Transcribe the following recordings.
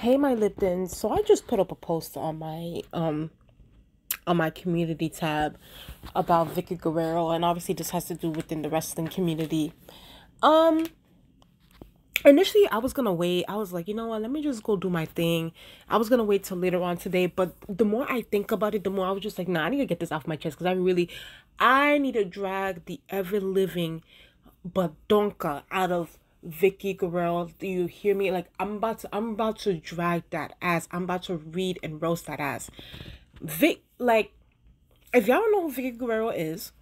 Hey, my Liptons. So I just put up a post on my community tab about Vickie Guerrero, and obviously this has to do within the wrestling community. Um, Initially I was gonna wait. I was like, you know what, let me just go do my thing. I was gonna wait till later on today, but the more I think about it, the more I was just like, nah, I need to get this off my chest because I need to drag the ever living badonka out of Vickie Guerrero. Do you hear me? Like I'm about to drag that ass. I'm about to read and roast that ass. Like, if y'all don't know who Vickie Guerrero is,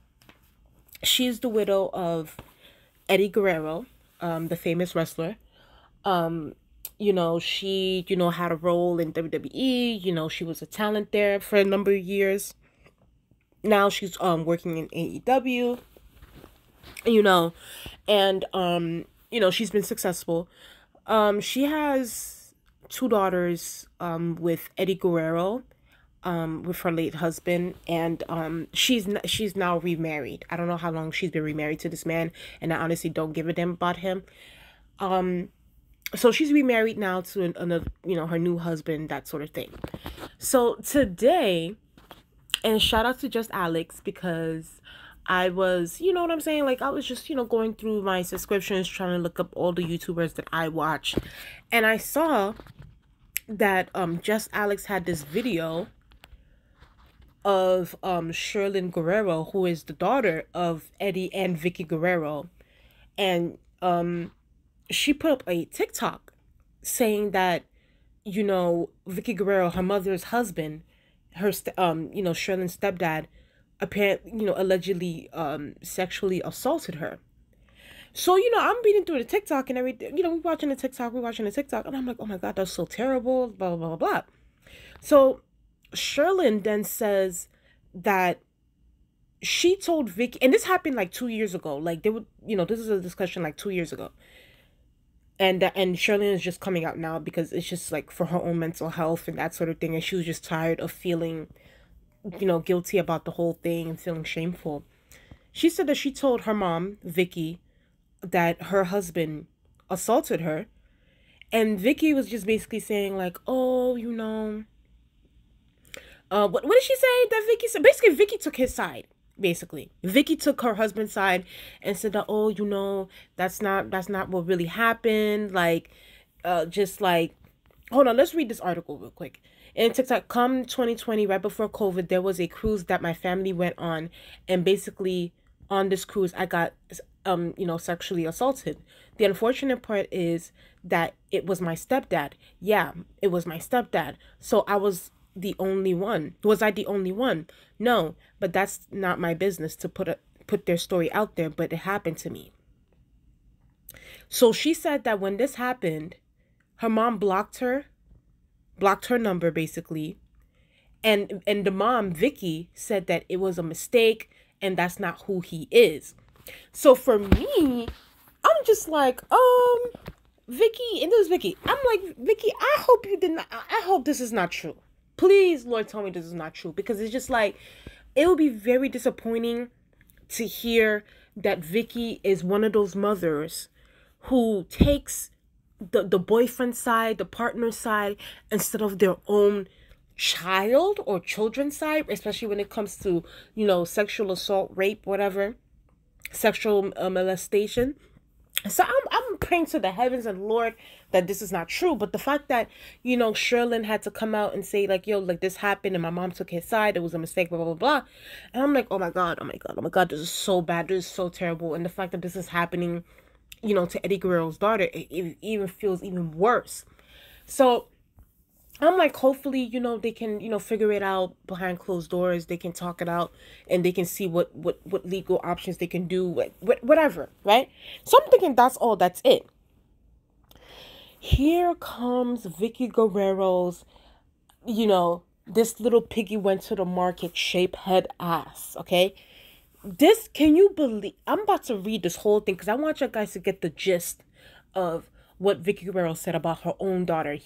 she's the widow of Eddie Guerrero, the famous wrestler. Um, she, had a role in WWE. She was a talent there for a number of years. Now she's working in AEW, you know, and she's been successful. She has two daughters with Eddie Guerrero, with her late husband, and she's now remarried. I don't know how long she's been remarried to this man, and I honestly don't give a damn about him. So she's remarried now to another, her new husband, that sort of thing. So today, and shout out to Just Alex, because I was, you know what I'm saying? Like, I was just, going through my subscriptions, trying to look up all the YouTubers that I watch. And I saw that Just Alex had this video of Sherlyn Guerrero, who is the daughter of Eddie and Vickie Guerrero. And she put up a TikTok saying that, Vickie Guerrero, her mother's husband, Sherlyn's stepdad, apparently, allegedly sexually assaulted her. So, I'm reading through the TikTok and everything, we're watching the TikTok, and I'm like, oh my God, that's so terrible, blah, blah, blah, blah. So Sherlyn then says that she told Vickie, and this happened like 2 years ago. Like, they would, this is a discussion like 2 years ago. And Sherlyn is just coming out now because it's just like for her own mental health and that sort of thing. And she was just tired of feeling, guilty about the whole thing and feeling shameful. She said that she told her mom, Vickie, that her husband assaulted her. And Vickie was just basically saying like, oh, what did she say that Vickie said? Basically, Vickie took his side. Basically, Vickie took her husband's side and said that, oh, that's not what really happened. Like, just like, hold on, let's read this article real quick. In TikTok, come 2020, right before COVID, there was a cruise that my family went on, and basically on this cruise, I got sexually assaulted. The unfortunate part is that it was my stepdad. Yeah, it was my stepdad. So I was the only one. Was I the only one? No, but that's not my business to put their story out there, but it happened to me. So she said that when this happened, her mom blocked her number basically, and the mom, Vickie, said that it was a mistake and that's not who he is. So for me, I'm just like, Vickie, and this is Vickie. I'm like, Vickie, I hope you did not, I hope this is not true. Please, Lord, tell me this is not true, because it's just like, it would be very disappointing to hear that Vickie is one of those mothers who takes the boyfriend side, the partner side, instead of their own child or children's side, especially when it comes to, sexual assault, rape, whatever, sexual molestation. So I'm praying to the heavens and Lord that this is not true. But the fact that, Sherlyn had to come out and say like, yo, like, this happened and my mom took his side, it was a mistake, blah, blah, blah, blah. And I'm like, oh my God, oh my God, oh my God, this is so bad. This is so terrible. And the fact that this is happening, to Eddie Guerrero's daughter, it even feels even worse. So I'm like, hopefully, they can, figure it out behind closed doors. They can talk it out and they can see what legal options they can do, whatever, right? So I'm thinking that's it. Here comes Vickie Guerrero's, this little piggy went to the market shape head ass, okay? Can you believe, I'm about to read this whole thing because I want you guys to get the gist of what Vickie Guerrero said about her own daughter.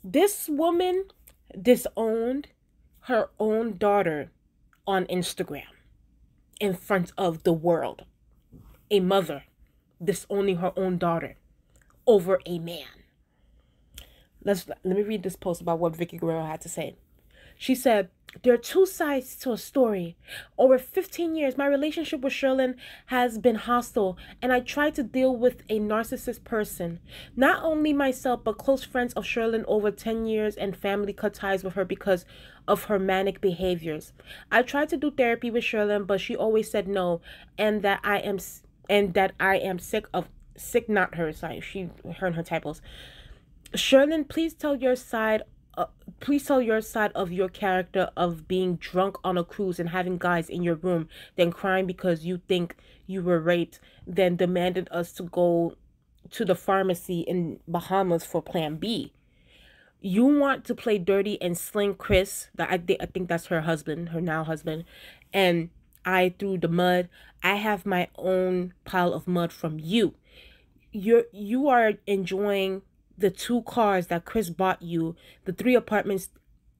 This woman disowned her own daughter on Instagram in front of the world. A mother disowning her own daughter over a man. Let me read this post about what Vickie Guerrero had to say. She said, there are two sides to a story. Over 15 years, my relationship with Sherlyn has been hostile, and I try to deal with a narcissist person. Not only myself, but close friends of Sherlyn over 10 years and family cut ties with her because of her manic behaviors. I tried to do therapy with Sherlyn, but she always said no, and that I am sick, not her. Sorry, her and her typos. Sherlyn, please tell your side of your character of being drunk on a cruise and having guys in your room, then crying because you think you were raped, then demanded us to go to the pharmacy in Bahamas for Plan B. You want to play dirty and sling Chris, I think that's her husband, her now husband, and I threw the mud. I have my own pile of mud from you. You are enjoying the 2 cars that Chris bought you, the 3 apartments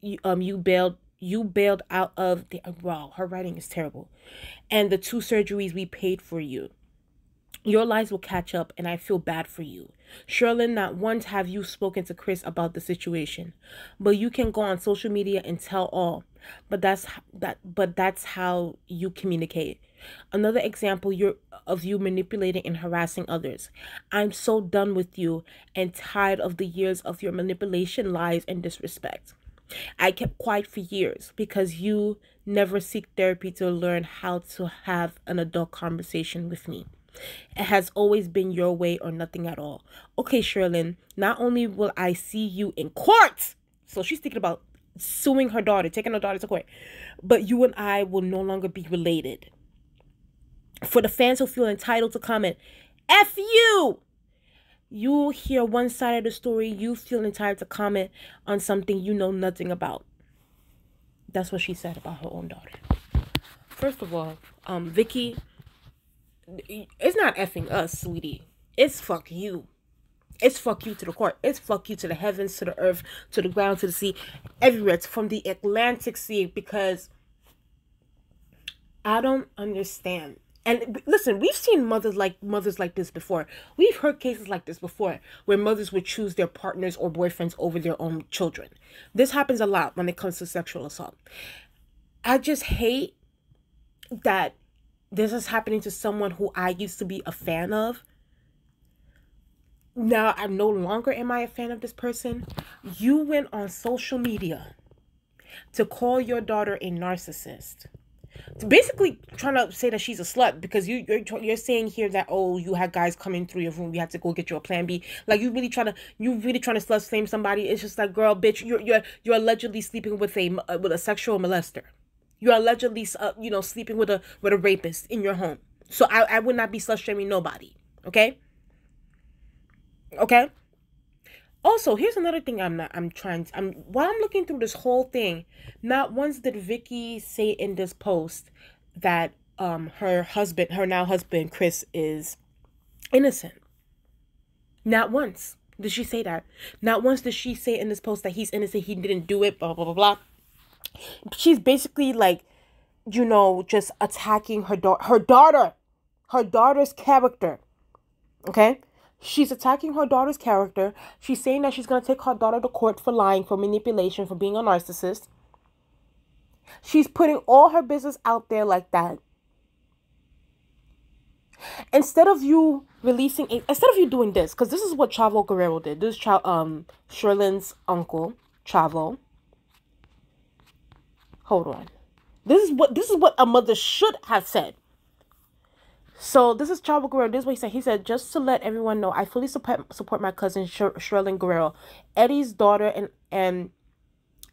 you bailed out of. Wow, her writing is terrible. And the 2 surgeries we paid for you. Your lies will catch up, and I feel bad for you. Sherlyn, not once have you spoken to Chris about the situation, but you can go on social media and tell all. But that's how you communicate. Another example of you manipulating and harassing others. I'm so done with you and tired of the years of your manipulation, lies, and disrespect. I kept quiet for years because you never seek therapy to learn how to have an adult conversation with me. It has always been your way or nothing at all. Okay, Sherlyn, not only will I see you in court, so she's thinking about suing her daughter, taking her daughter to court, but you and I will no longer be related. For the fans who feel entitled to comment, F you! You hear one side of the story, you feel entitled to comment on something you know nothing about. That's what she said about her own daughter. First of all, Vickie, it's not effing us, sweetie. It's fuck you. It's fuck you to the court. It's fuck you to the heavens, to the earth, to the ground, to the sea, everywhere. It's from the Atlantic Sea, because I don't understand. And listen, we've seen mothers like this before. We've heard cases like this before, where mothers would choose their partners or boyfriends over their own children. This happens a lot when it comes to sexual assault. I just hate that this is happening to someone who I used to be a fan of. Now I'm no longer am I a fan of this person. You went on social media to call your daughter a narcissist. Basically trying to say that she's a slut, because you're saying here that, oh, you had guys coming through your room, you had to go get you a Plan B. Like, you really trying to slut shame somebody. It's just like, girl, bitch, you're allegedly sleeping with a sexual molester. You're allegedly sleeping with a rapist in your home. So I would not be slut shaming nobody. Okay. Also, here's another thing while I'm looking through this whole thing, not once did Vickie say in this post that her now husband Chris is innocent. Not once did she say that. Not once did she say in this post that he's innocent, he didn't do it, blah blah blah blah. She's basically like, just attacking her daughter's character. Okay? She's attacking her daughter's character. She's saying that she's going to take her daughter to court for lying, for manipulation, for being a narcissist. She's putting all her business out there like that. Instead of you doing this, because this is what Chavo Guerrero did. This is Sherlyn's uncle, Chavo. Hold on. This is what a mother should have said. So this is Chavo Guerrero. This is what he said. He said, just to let everyone know, I fully support my cousin Sherlyn Guerrero. Eddie's daughter and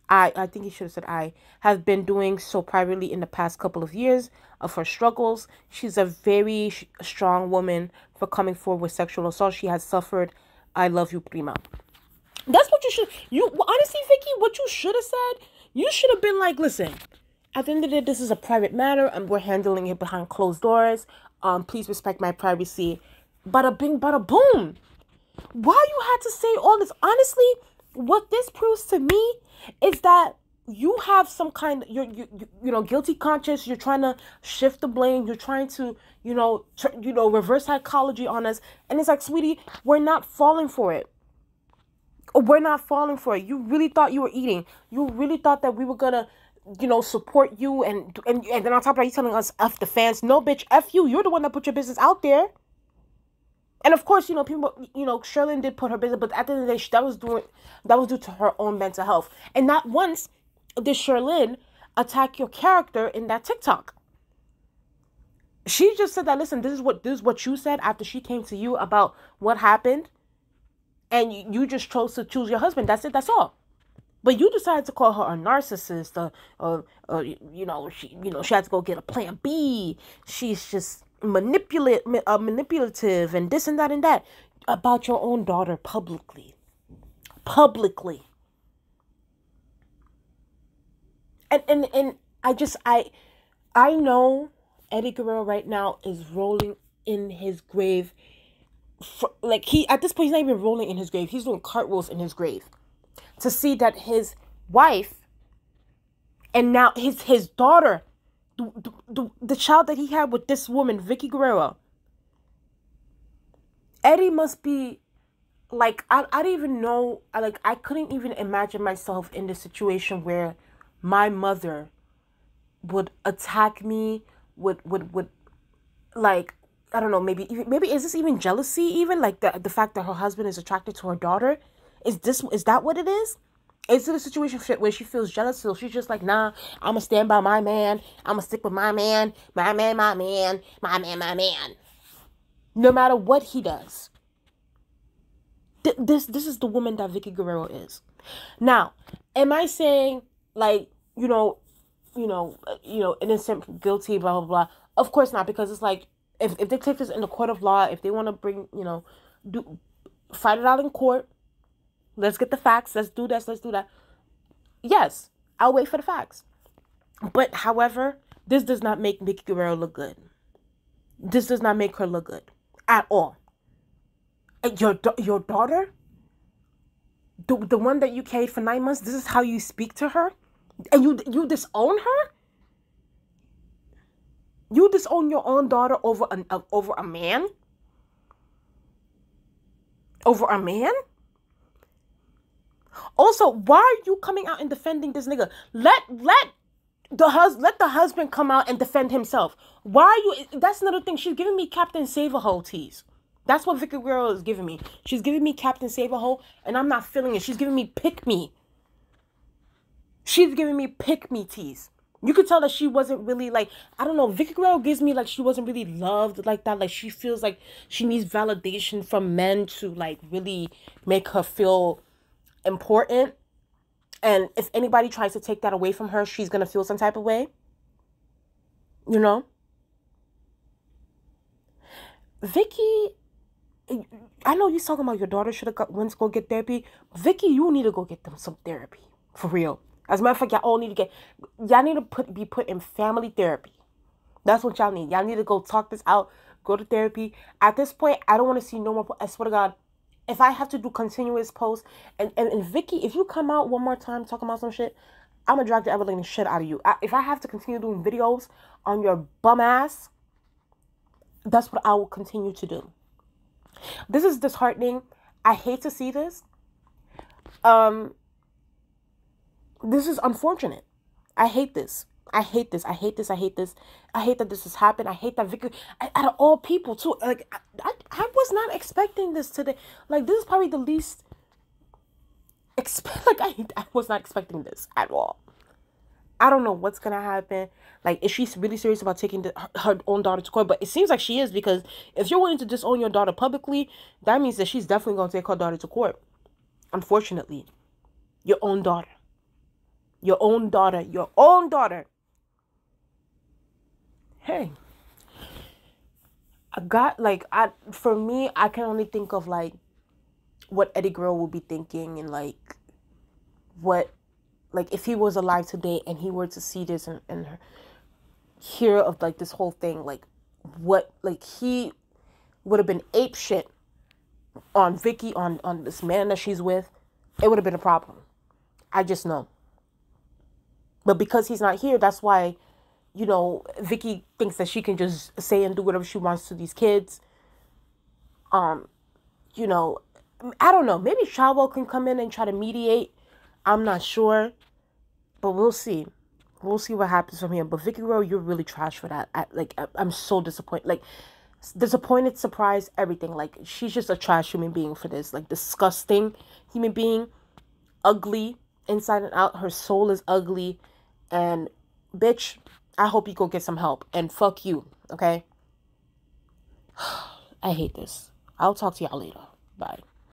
I think he should have said I have been doing so privately in the past couple of years of her struggles. She's a very strong woman for coming forward with sexual assault she has suffered. I love you, prima. That's what honestly, Vickie, what you should have said, you should have been like, listen, at the end of the day, this is a private matter and we're handling it behind closed doors. Please respect my privacy. Bada bing, bada boom. Why you had to say all this? Honestly, what this proves to me is that you have some kind of, you guilty conscience. You're trying to shift the blame. You're trying to, reverse psychology on us. And it's like, sweetie, we're not falling for it. We're not falling for it. You really thought you were eating. You really thought that we were gonna, support you, and then on top of that, you telling us F the fans. No, bitch, F you. You're the one that put your business out there. And of course, people, Sherlyn did put her business, but at the end of the day, that was due to her own mental health. And not once did Sherlyn attack your character in that TikTok. She just said that, listen, this is what you said after she came to you about what happened, and you just chose to choose your husband. That's it. That's all. But you decided to call her a narcissist, she had to go get a plan B. She's just manipulative and this and that and that about your own daughter publicly. And I know Eddie Guerrero right now is rolling in his grave. At this point, he's not even rolling in his grave. He's doing cartwheels in his grave to see that his wife and now his daughter, the child that he had with this woman, Vickie Guerrero. Eddie must be I don't even know. I couldn't even imagine myself in the situation where my mother would attack me, would I don't know, maybe is this even jealousy, even the fact that her husband is attracted to her daughter? Is that what it is? Is it a situation where she feels jealous? So she's just like, nah, I'm gonna stand by my man. I'm gonna stick with my man, my man, my man, my man, my man. No matter what he does. This is the woman that Vickie Guerrero is. Now, am I saying innocent, guilty, blah, blah, blah? Of course not, because it's if they take this in the court of law, if they want to bring, fight it out in court, let's get the facts, let's do this, let's do that. Yes, I'll wait for the facts. But, however, this does not make Vickie Guerrero look good. This does not make her look good at all. And your daughter, the one that you carried for 9 months, this is how you speak to her? And you disown her? You disown your own daughter over a man? Over a man? Also, why are you coming out and defending this nigga? Let the husband come out and defend himself. Why are you? That's another thing. She's giving me Captain Save-A-Ho tease. That's what Vickie Guerrero is giving me. She's giving me Captain Save-A-Ho, and I'm not feeling it. She's giving me pick me. She's giving me pick me tease. You could tell that she wasn't really I don't know. Vickie Guerrero gives me she wasn't really loved like that. She feels like she needs validation from men to really make her feel important. And if anybody tries to take that away from her, she's going to feel some type of way. Vickie, I know you're talking about your daughter should have went to go get therapy. Vickie, you need to go get them some therapy. For real. As a matter of fact, y'all need to be put in family therapy. That's what y'all need. Y'all need to go talk this out. Go to therapy. At this point, I don't want to see no more. I swear to God, if I have to do continuous posts, and Vickie, if you come out one more time talking about some shit, I'm going to drag the ever-living shit out of you. If I have to continue doing videos on your bum ass, that's what I will continue to do. This is disheartening. I hate to see this. This is unfortunate. I hate this. I hate this. I hate this. I hate this. I hate that this has happened. I hate that Vickie, out of all people too. I was not expecting this today. This is probably the least I was not expecting this at all. I don't know what's gonna happen. Is she really serious about taking her own daughter to court? But it seems like she is, because if you're willing to disown your daughter publicly, that means that she's definitely gonna take her daughter to court. Unfortunately, your own daughter. Your own daughter. Your own daughter. Hey. For me, I can only think of what Eddie Guerrero will be thinking, and what, if he was alive today and he were to see this and hear of this whole thing, what he would have been ape shit on Vickie, on this man that she's with. It would have been a problem. I just know. But because he's not here, that's why, Vickie thinks that she can just say and do whatever she wants to these kids. I don't know. Maybe Shawwell can come in and try to mediate. I'm not sure, but we'll see. We'll see what happens from here. But Vickie Guerrero, you're really trash for that. I'm so disappointed. Like, disappointed, surprised, everything. Like, she's just a trash human being for this. Like, disgusting human being, ugly inside and out. Her soul is ugly, and bitch, I hope you go get some help. And fuck you, okay? I hate this. I'll talk to y'all later. Bye.